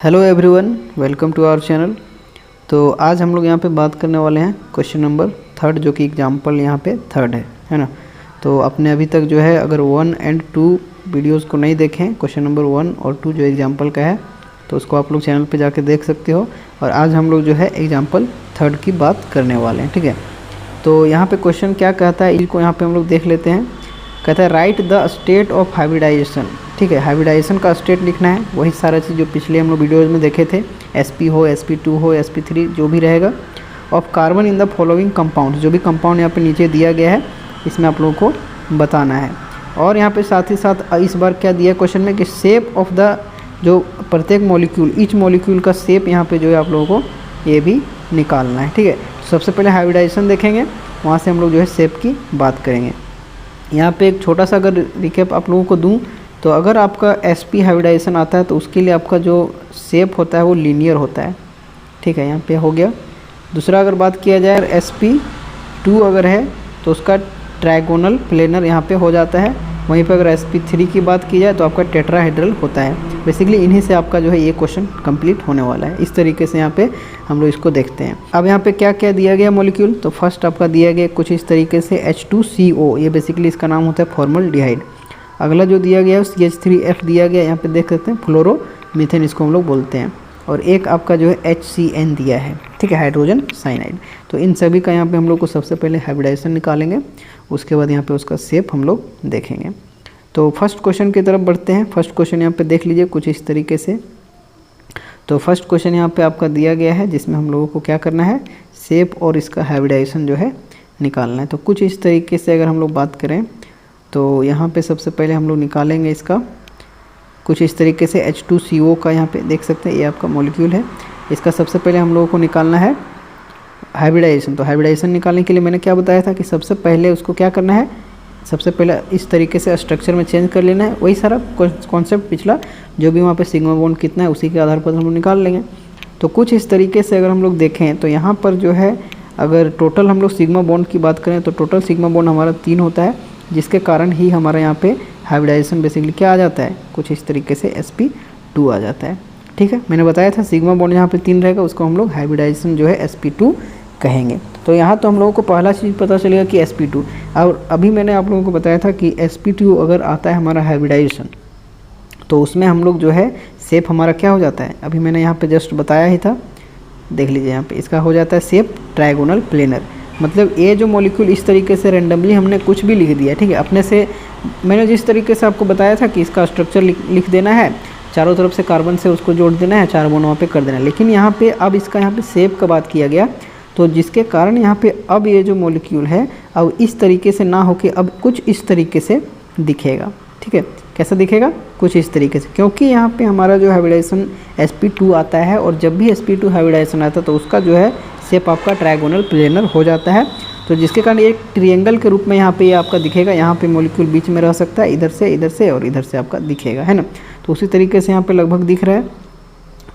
Hello everyone, welcome to our channel. तो आज हम लोग यहाँ पे बात करने वाले हैं क्वेश्चन नंबर 3 जो कि एग्जाम्पल यहाँ पे 3 है ना। तो आपने अभी तक जो है अगर 1 और 2 वीडियोस को नहीं देखें, क्वेश्चन नंबर 1 और 2 जो एग्जाम्पल का है, तो उसको आप लोग चैनल पे जाके देख सकते हो। और आज हम लोग जो है एग्जाम्पल 3 की बात करने वाले हैं, ठीक है। तो यहाँ पर क्वेश्चन क्या कहता है, इसको यहाँ पर हम लोग देख लेते हैं। कहता है write the state of hybridization, ठीक है। हाइब्रिडाइजेशन का स्टेट लिखना है, वही सारा चीज़ जो पिछले हम लोग वीडियोज़ में देखे थे, sp हो, sp2 हो, sp3 जो भी रहेगा, of carbon in the following compound, जो भी कंपाउंड यहाँ पे नीचे दिया गया है इसमें आप लोगों को बताना है। और यहाँ पे साथ ही साथ इस बार क्या दिया क्वेश्चन में कि शेप ऑफ द, जो प्रत्येक मॉलिक्यूल, ईच मॉलिक्यूल का शेप यहाँ पे जो है आप लोगों को ये भी निकालना है, ठीक है। सबसे पहले हाइब्रिडाइजेशन देखेंगे, वहाँ से हम लोग जो है शेप की बात करेंगे। यहाँ पे एक छोटा सा अगर रिकेप आप लोगों को दूँ तो अगर आपका sp हाइब्रिडाइजेशन आता है तो उसके लिए आपका जो शेप होता है वो लीनियर होता है, ठीक है। यहाँ पे हो गया। दूसरा अगर बात किया जाए sp2 अगर है तो उसका ट्रायगोनल प्लेनर यहाँ पे हो जाता है। वहीं पे अगर sp3 की बात की जाए तो आपका टेट्राहेड्रल होता है। बेसिकली इन्हीं से आपका जो है ये क्वेश्चन कंप्लीट होने वाला है। इस तरीके से यहाँ पे हम लोग इसको देखते हैं। अब यहाँ पे क्या क्या दिया गया मॉलिक्यूल, तो फर्स्ट आपका दिया गया कुछ इस तरीके से H2CO, ये बेसिकली इसका नाम होता है फॉर्मल्डिहाइड। अगला जो दिया गया है CH3F दिया गया, यहाँ पे देख सकते हैं फ्लोरोमीथेन इसको हम लोग बोलते हैं। और एक आपका जो है HCN दिया है, ठीक है, हाइड्रोजन साइनाइड। तो इन सभी का यहाँ पे हम लोग को सबसे पहले हाइब्रिडाइजेशन निकालेंगे, उसके बाद यहाँ पे उसका शेप हम लोग देखेंगे। तो फर्स्ट क्वेश्चन की तरफ बढ़ते हैं। फर्स्ट क्वेश्चन यहाँ पे देख लीजिए कुछ इस तरीके से। तो फर्स्ट क्वेश्चन यहाँ पे आपका दिया गया है जिसमें हम लोगों को क्या करना है, शेप और इसका हाइब्रिडाइजेशन जो है निकालना है। तो कुछ इस तरीके से अगर हम लोग बात करें तो यहाँ पे सबसे पहले हम लोग निकालेंगे इसका कुछ इस तरीके से H2CO का, यहाँ पे देख सकते हैं ये आपका मॉलिक्यूल है। इसका सबसे पहले हम लोगों को निकालना है हाइब्रिडाइजेशन। तो हाइब्रिडाइजेशन निकालने के लिए मैंने क्या बताया था कि सबसे पहले उसको क्या करना है, सबसे पहले इस तरीके से स्ट्रक्चर में चेंज कर लेना है। वही सारा कॉन्सेप्ट पिछला जो भी वहाँ पे सिग्मा बॉन्ड कितना है उसी के आधार पर हम लोग निकाल लेंगे। तो कुछ इस तरीके से अगर हम लोग देखें तो यहाँ पर जो है अगर टोटल हम लोग सिग्मा बॉन्ड की बात करें तो टोटल सिग्मा बॉन्ड हमारा 3 होता है, जिसके कारण ही हमारा यहाँ पे हाइब्रिडाइजेशन बेसिकली क्या आ जाता है, कुछ इस तरीके से sp2 आ जाता है, ठीक है। मैंने बताया था सिग्मा बॉन्ड यहाँ पे 3 रहेगा, उसको हम लोग हाइब्रिडाइजेशन जो है sp2 कहेंगे। तो यहाँ तो हम लोगों को पहला चीज़ पता चलेगा कि sp2। और अभी मैंने आप लोगों को बताया था कि sp2 अगर आता है हमारा हाइब्रिडाइजेशन तो उसमें हम लोग जो है शेप हमारा क्या हो जाता है, अभी मैंने यहाँ पे जस्ट बताया ही था, देख लीजिए यहाँ पे इसका हो जाता है शेप ट्रायगोनल प्लेनर। मतलब ये जो मॉलिक्यूल इस तरीके से रेंडमली हमने कुछ भी लिख दिया, ठीक है, अपने से। मैंने जिस तरीके से आपको बताया था कि इसका स्ट्रक्चर लिख देना है, चारों तरफ से कार्बन से उसको जोड़ देना है, 4 बॉन्ड वहाँ पे कर देना है। लेकिन यहाँ पे अब इसका यहाँ पे शेप का बात किया गया, तो जिसके कारण यहाँ पे अब ये जो मॉलिक्यूल है अब इस तरीके से ना होके अब कुछ इस तरीके से दिखेगा, ठीक है। कैसा दिखेगा, कुछ इस तरीके से, क्योंकि यहाँ पे हमारा जो हाइब्रिडाइजेशन sp2 आता है और जब भी sp2 हाइब्रिडाइजेशन आता है तो उसका जो है शेप आपका ट्रायगोनल प्लेनर हो जाता है। तो जिसके कारण एक ट्रिएंगल के रूप में यहाँ पे ये आपका दिखेगा। यहाँ पे मॉलिक्यूल बीच में रह सकता है, इधर से और इधर से आपका दिखेगा, है ना। तो उसी तरीके से यहाँ पे लगभग दिख रहा है।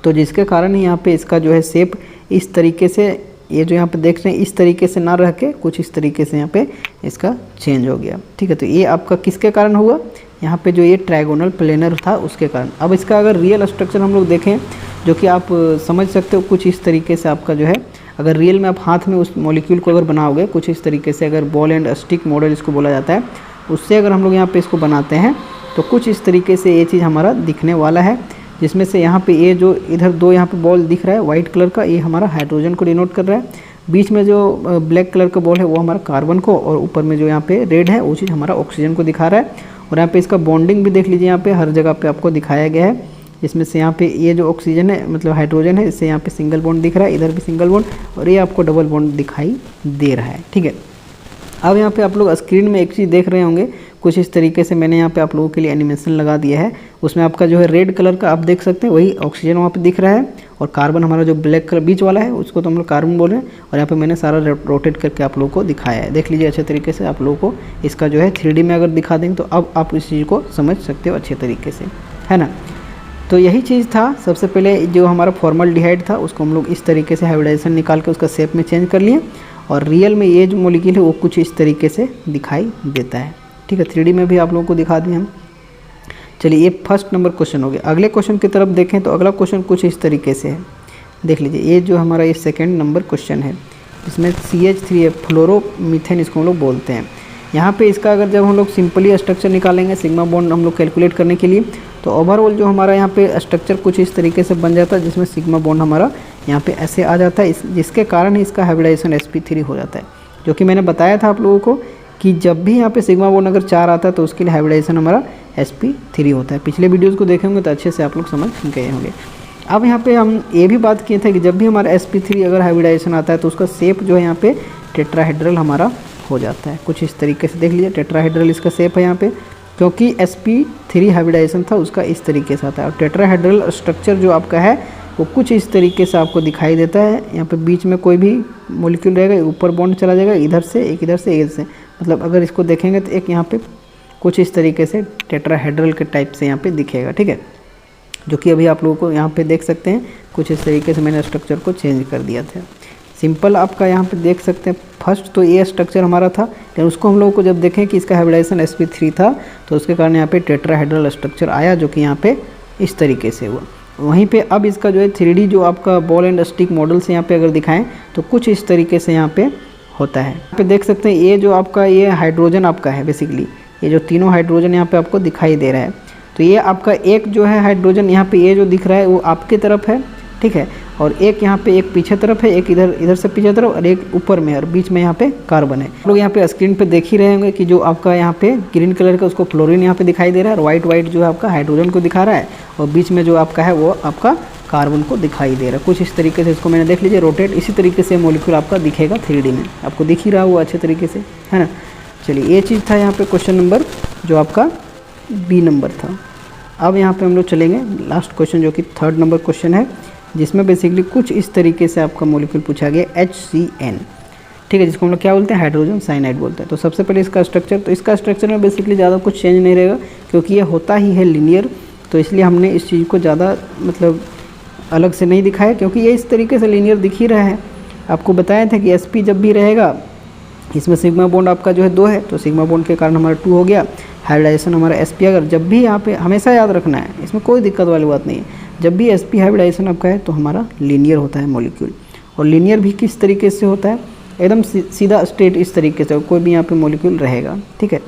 तो जिसके कारण यहाँ पे इसका जो है शेप इस तरीके से, ये जो यहाँ पे देख रहे हैं इस तरीके से ना रह के कुछ इस तरीके से यहाँ पे इसका चेंज हो गया, ठीक है। तो ये आपका किसके कारण हुआ, यहाँ पे जो ये ट्रायगोनल प्लेनर था उसके कारण। अब इसका अगर रियल स्ट्रक्चर हम लोग देखें जो कि आप समझ सकते हो, कुछ इस तरीके से आपका जो है, अगर रियल में आप हाथ में उस मॉलिक्यूल को अगर बनाओगे कुछ इस तरीके से, अगर बॉल एंड स्टिक मॉडल इसको बोला जाता है, उससे अगर हम लोग यहाँ पे इसको बनाते हैं तो कुछ इस तरीके से ये चीज़ हमारा दिखने वाला है। जिसमें से यहाँ पे ये जो इधर 2 यहाँ पे बॉल दिख रहा है वाइट कलर का, ये हमारा हाइड्रोजन को डिनोट कर रहा है। बीच में जो ब्लैक कलर का बॉल है वो हमारा कार्बन को, और ऊपर में जो यहाँ पे रेड है वो चीज़ हमारा ऑक्सीजन को दिखा रहा है। और यहाँ पे इसका बॉन्डिंग भी देख लीजिए, यहाँ पे हर जगह पे आपको दिखाया गया है। इसमें से यहाँ पे ये जो ऑक्सीजन है मतलब हाइड्रोजन है, इससे यहाँ पे सिंगल बॉन्ड दिख रहा है, इधर भी सिंगल बॉन्ड, और ये आपको डबल बॉन्ड दिखाई दे रहा है, ठीक है। अब यहाँ पे आप लोग स्क्रीन में एक चीज़ देख रहे होंगे, कुछ इस तरीके से मैंने यहाँ पे आप लोगों के लिए एनिमेशन लगा दिया है। उसमें आपका जो है रेड कलर का आप देख सकते हैं, वही ऑक्सीजन वहाँ पे दिख रहा है, और कार्बन हमारा जो ब्लैक कलर बीच वाला है उसको तो हम लोग कार्बन बोल रहे हैं। और यहाँ पे मैंने सारा रोटेट करके आप लोगों को दिखाया है, देख लीजिए अच्छे तरीके से। आप लोगों को इसका जो है 3D में अगर दिखा देंगे तो अब आप इस चीज़ को समझ सकते हो अच्छे तरीके से, है ना। तो यही चीज़ था। सबसे पहले जो हमारा फॉर्मल्डिहाइड था उसको हम लोग इस तरीके से हाइब्रिडाइजेशन निकाल के उसका शेप में चेंज कर लिए, और रियल में ये जो मॉलिक्यूल है वो कुछ इस तरीके से दिखाई देता है, ठीक है। 3D में भी आप लोगों को दिखा दिए हम। चलिए ये फर्स्ट नंबर क्वेश्चन हो गया। अगले क्वेश्चन की तरफ देखें तो अगला क्वेश्चन कुछ इस तरीके से है, देख लीजिए। ये जो हमारा ये सेकंड नंबर क्वेश्चन है, इसमें CH3 फ्लोरोमीथेन इसको हम लोग बोलते हैं। यहाँ पे इसका अगर जब हम लोग सिंपली स्ट्रक्चर निकालेंगे सिग्मा बॉन्ड हम लोग कैलकुलेट करने के लिए, तो ओवरऑल जो हमारा यहाँ पे स्ट्रक्चर कुछ इस तरीके से बन जाता है, जिसमें सिग्मा बॉन्ड हमारा यहाँ पे ऐसे आ जाता है, जिसके कारण ही इसका हाइब्रिडाइजेशन sp3 हो जाता है। जो कि मैंने बताया था आप लोगों को कि जब भी यहाँ पे सिग्मा बॉन्ड अगर 4 आता है तो उसके लिए हाइब्रिडाइजेशन हमारा sp3 होता है। पिछले वीडियोज़ को देखेंगे तो अच्छे से आप लोग समझ गए होंगे। अब यहाँ पे हम ये भी बात किए थे कि जब भी हमारा sp3 अगर हाइब्रिडाइजेशन आता है तो उसका शेप जो है यहाँ पे टेट्राहेड्रल हमारा हो जाता है, कुछ इस तरीके से। देख लीजिए टेट्राहेड्रल इसका शेप है यहाँ पे, क्योंकि sp3 हाइब्रिडाइजेशन था उसका इस तरीके से आता है। और टेट्राहेड्रल स्ट्रक्चर जो आपका है वो कुछ इस तरीके से आपको दिखाई देता है। यहाँ पे बीच में कोई भी मॉलिक्यूल रहेगा, ऊपर बॉन्ड चला जाएगा, इधर से एक, इधर से, इधर से, मतलब अगर इसको देखेंगे तो एक यहाँ पे कुछ इस तरीके से टेट्राहेड्रल के टाइप से यहाँ पे दिखेगा, ठीक है। जो कि अभी आप लोगों को यहाँ पे देख सकते हैं, कुछ इस तरीके से मैंने स्ट्रक्चर को चेंज कर दिया था। सिंपल आपका यहाँ पे देख सकते हैं, फर्स्ट तो ये स्ट्रक्चर हमारा था, लेकिन उसको हम लोगों को जब देखें कि इसका हाइब्रिडाइजेशन sp3 था तो उसके कारण यहाँ पे टेट्राहेड्रल स्ट्रक्चर आया, जो कि यहाँ पे इस तरीके से हुआ। वहीं पे अब इसका जो है 3D जो आपका बॉल एंड स्टिक मॉडल से यहाँ पे अगर दिखाएं तो कुछ इस तरीके से यहाँ पे होता है। यहाँ पे देख सकते हैं ये जो आपका ये हाइड्रोजन आपका है, बेसिकली ये जो तीनों हाइड्रोजन यहाँ पे आपको दिखाई दे रहा है, तो ये आपका एक जो है हाइड्रोजन यहाँ पे ये जो दिख रहा है वो आपके तरफ है, ठीक है। और एक यहाँ पे एक पीछे तरफ है, एक इधर से पीछे तरफ, और एक ऊपर में, और बीच में यहाँ पे कार्बन है। आप लोग यहाँ पे स्क्रीन पे देख ही रहे होंगे कि जो आपका यहाँ पे ग्रीन कलर का उसको फ्लोरीन यहाँ पे दिखाई दे रहा है, और वाइट जो है आपका हाइड्रोजन को दिखा रहा है, और बीच में जो आपका है वो आपका कार्बन को दिखाई दे रहा है। कुछ इस तरीके से इसको मैंने देख लीजिए रोटेट, इसी तरीके से मॉलिक्यूल आपका दिखेगा 3D में, आपको दिख ही रहा वो अच्छे तरीके से, है ना। चलिए ये चीज़ था यहाँ पे क्वेश्चन नंबर जो आपका B नंबर था। अब यहाँ पे हम लोग चलेंगे लास्ट क्वेश्चन जो कि थर्ड नंबर क्वेश्चन है, जिसमें बेसिकली कुछ इस तरीके से आपका मॉलिक्यूल पूछा गया HCN, ठीक है, जिसको हम लोग क्या बोलते हैं, हाइड्रोजन साइनाइड बोलते हैं। तो सबसे पहले इसका स्ट्रक्चर, तो इसका स्ट्रक्चर में बेसिकली ज़्यादा कुछ चेंज नहीं रहेगा, क्योंकि ये होता ही है लीनियर, तो इसलिए हमने इस चीज़ को ज़्यादा मतलब अलग से नहीं दिखाया, क्योंकि ये इस तरीके से लीनियर दिख ही रहा है। आपको बताया था कि sp जब भी रहेगा इसमें सिग्मा बॉन्ड आपका जो है 2 है, तो सिग्मा बॉन्ड के कारण हमारा 2 हो गया। हाइब्रिडाइजेशन हमारा sp अगर जब भी यहाँ पे हमेशा याद रखना है, इसमें कोई दिक्कत वाली बात नहीं है, जब भी sp हाइब्रिडाइजेशन आपका है तो हमारा लीनियर होता है मॉलिक्यूल। और लीनियर भी किस तरीके से होता है, एकदम सीधा स्ट्रेट इस तरीके से, कोई भी यहाँ पे मॉलिक्यूल रहेगा, ठीक है।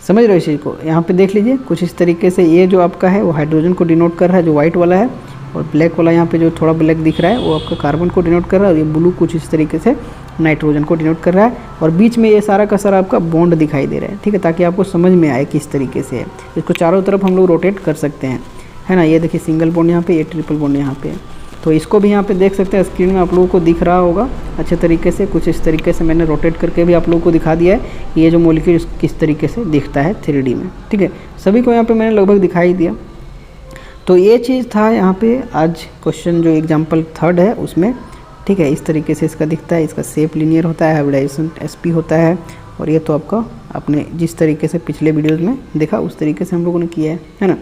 समझ रहे हो इस चीज़ को। यहाँ पे देख लीजिए कुछ इस तरीके से, ये जो आपका है वो हाइड्रोजन को डिनोट कर रहा है, जो वाइट वाला है, और ब्लैक वाला यहाँ पे जो थोड़ा ब्लैक दिख रहा है वो आपका कार्बन को डिनोट कर रहा है, और ये ब्लू कुछ इस तरीके से नाइट्रोजन को डिनोट कर रहा है, और बीच में ये सारा का सारा आपका बॉन्ड दिखाई दे रहा है, ठीक है, ताकि आपको समझ में आए किस तरीके से है। इसको चारों तरफ हम लोग रोटेट कर सकते हैं, है ना। ये देखिए सिंगल बॉन्ड यहाँ पे, ये ट्रिपल बॉन्ड यहाँ पे, तो इसको भी यहाँ पे देख सकते हैं, स्क्रीन में आप लोगों को दिख रहा होगा अच्छे तरीके से। कुछ इस तरीके से मैंने रोटेट करके भी आप लोगों को दिखा दिया है कि ये जो मॉलिक्यूल किस तरीके से दिखता है 3D में, ठीक है। सभी को यहाँ पे मैंने लगभग दिखाई दिया। तो ये चीज़ था यहाँ पे आज क्वेश्चन जो एग्जाम्पल थर्ड है उसमें, ठीक है। इस तरीके से इसका दिखता है, इसका शेप लीनियर होता है, हाइब्रिडाइजेशन sp होता है, और ये तो आपका अपने जिस तरीके से पिछले वीडियोज़ में देखा उस तरीके से हम लोगों ने किया है ना।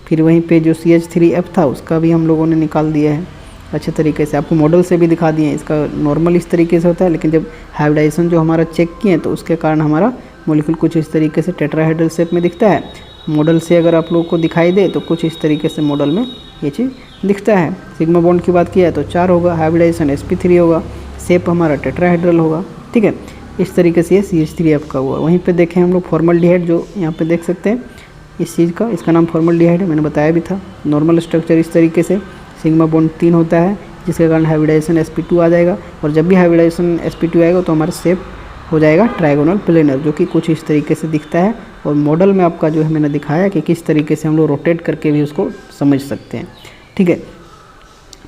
फिर वहीं पे जो CH3F था उसका भी हम लोगों ने निकाल दिया है अच्छे तरीके से, आपको मॉडल से भी दिखा दिए हैं। इसका नॉर्मल इस तरीके से होता है, लेकिन जब हाइब्रिडाइजेशन जो हमारा चेक किए तो उसके कारण हमारा मॉलिक्यूल कुछ इस तरीके से टेट्राहेड्रल शेप में दिखता है। मॉडल से अगर आप लोगों को दिखाई दे तो कुछ इस तरीके से मॉडल में ये चीज़ दिखता है। सिग्मा बॉन्ड की बात किया तो 4 होगा, हाइब्रिडाइजेशन sp3 होगा, शेप हमारा टेट्राहेड्रल होगा, ठीक है। इस तरीके से ये CH3F का हुआ। वहीं पे देखें हम लोग फॉर्मल्डिहाइड, जो यहाँ पे देख सकते हैं इस चीज़ का, इसका नाम फॉर्मल्डिहाइड है, मैंने बताया भी था। नॉर्मल स्ट्रक्चर इस तरीके से, सिग्मा बॉन्ड 3 होता है, जिसके कारण हाइब्रिडाइजेशन sp2 आ जाएगा, और जब भी हाइब्रिडाइजेशन sp2 आएगा तो हमारा शेप हो जाएगा ट्रायगोनल प्लेनर, जो कि कुछ इस तरीके से दिखता है। और मॉडल में आपका जो है मैंने दिखाया कि किस तरीके से हम लोग रोटेट करके भी उसको समझ सकते हैं, ठीक है।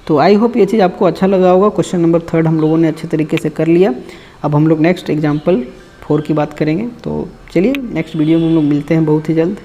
तो आई होप ये चीज़ आपको अच्छा लगा होगा। क्वेश्चन नंबर थर्ड हम लोगों ने अच्छे तरीके से कर लिया। अब हम लोग नेक्स्ट एग्जाम्पल 4 की बात करेंगे। तो चलिए नेक्स्ट वीडियो में हम लोग मिलते हैं बहुत ही जल्द।